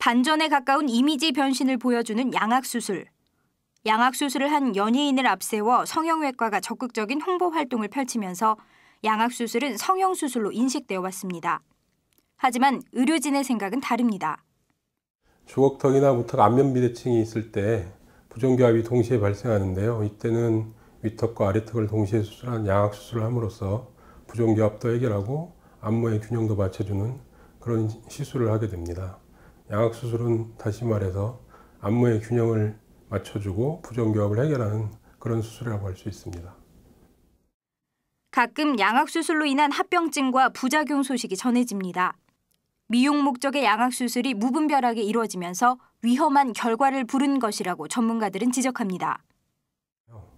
반전에 가까운 이미지 변신을 보여주는 양악수술. 양악수술을 한 연예인을 앞세워 성형외과가 적극적인 홍보 활동을 펼치면서 양악수술은 성형수술로 인식되어 왔습니다. 하지만 의료진의 생각은 다릅니다. 주걱턱이나 무턱 안면 비대칭이 있을 때 부정교합이 동시에 발생하는데요. 이때는 위턱과 아래턱을 동시에 수술한 양악수술을 함으로써 부정교합도 해결하고 안무의 균형도 맞춰주는 그런 시술을 하게 됩니다. 양악수술은 다시 말해서 안무의 균형을 맞춰주고 부정교합을 해결하는 그런 수술이라고 할 수 있습니다. 가끔 양악수술로 인한 합병증과 부작용 소식이 전해집니다. 미용 목적의 양악수술이 무분별하게 이루어지면서 위험한 결과를 부른 것이라고 전문가들은 지적합니다.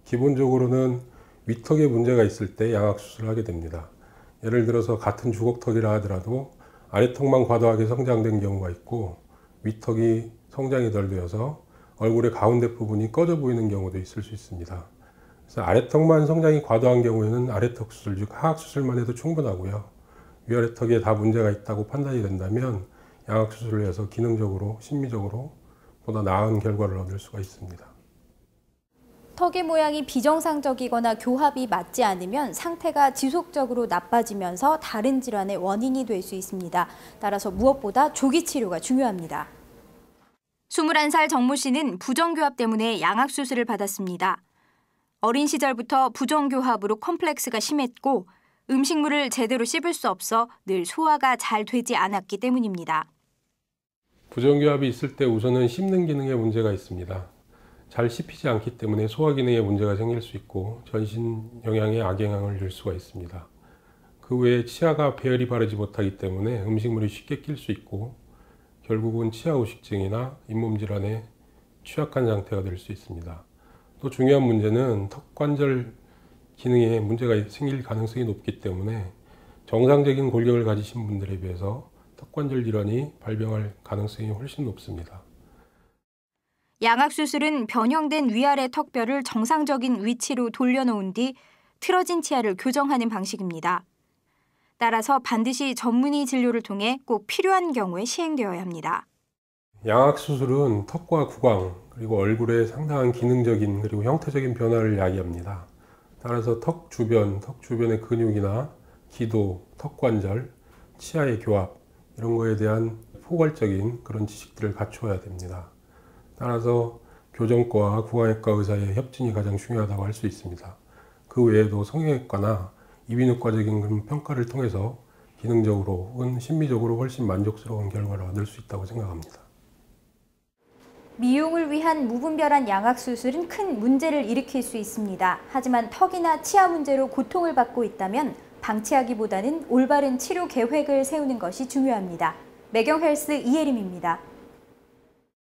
기본적으로는 위턱에 문제가 있을 때 양악수술을 하게 됩니다. 예를 들어서 같은 주걱턱이라 하더라도 아래턱만 과도하게 성장된 경우가 있고 위턱이 성장이 덜 되어서 얼굴의 가운데 부분이 꺼져 보이는 경우도 있을 수 있습니다. 그래서 아래턱만 성장이 과도한 경우에는 아래턱 수술, 즉 하악수술만 해도 충분하고요. 위아래턱에 다 문제가 있다고 판단이 된다면 양악수술을 해서 기능적으로, 심미적으로 보다 나은 결과를 얻을 수가 있습니다. 턱의 모양이 비정상적이거나 교합이 맞지 않으면 상태가 지속적으로 나빠지면서 다른 질환의 원인이 될 수 있습니다. 따라서 무엇보다 조기 치료가 중요합니다. 21살 정모 씨는 부정교합 때문에 양악수술을 받았습니다. 어린 시절부터 부정교합으로 컴플렉스가 심했고 음식물을 제대로 씹을 수 없어 늘 소화가 잘 되지 않았기 때문입니다. 부정교합이 있을 때 우선은 씹는 기능에 문제가 있습니다. 잘 씹히지 않기 때문에 소화 기능에 문제가 생길 수 있고 전신 영양에 악영향을 줄 수가 있습니다. 그 외에 치아가 배열이 바르지 못하기 때문에 음식물이 쉽게 낄 수 있고 결국은 치아 후식증이나 잇몸 질환에 취약한 상태가 될 수 있습니다. 또 중요한 문제는 턱 관절 기능에 문제가 생길 가능성이 높기 때문에 정상적인 골격을 가지신 분들에 비해서 턱 관절 질환이 발병할 가능성이 훨씬 높습니다. 양악수술은 변형된 위아래 턱뼈를 정상적인 위치로 돌려놓은 뒤 틀어진 치아를 교정하는 방식입니다. 따라서 반드시 전문의 진료를 통해 꼭 필요한 경우에 시행되어야 합니다. 양악수술은 턱과 구강 그리고 얼굴의 상당한 기능적인 그리고 형태적인 변화를 야기합니다. 따라서 턱 주변의 근육이나 기도, 턱관절, 치아의 교합 이런 거에 대한 포괄적인 그런 지식들을 갖추어야 됩니다. 따라서 교정과와 구강외과 의사의 협진이 가장 중요하다고 할 수 있습니다. 그 외에도 성형외과나 이비인후과적인 그런 평가를 통해서 기능적으로 혹은 심미적으로 훨씬 만족스러운 결과를 얻을 수 있다고 생각합니다. 미용을 위한 무분별한 양악수술은 큰 문제를 일으킬 수 있습니다. 하지만 턱이나 치아 문제로 고통을 받고 있다면 방치하기보다는 올바른 치료 계획을 세우는 것이 중요합니다. 매경헬스 이혜림입니다.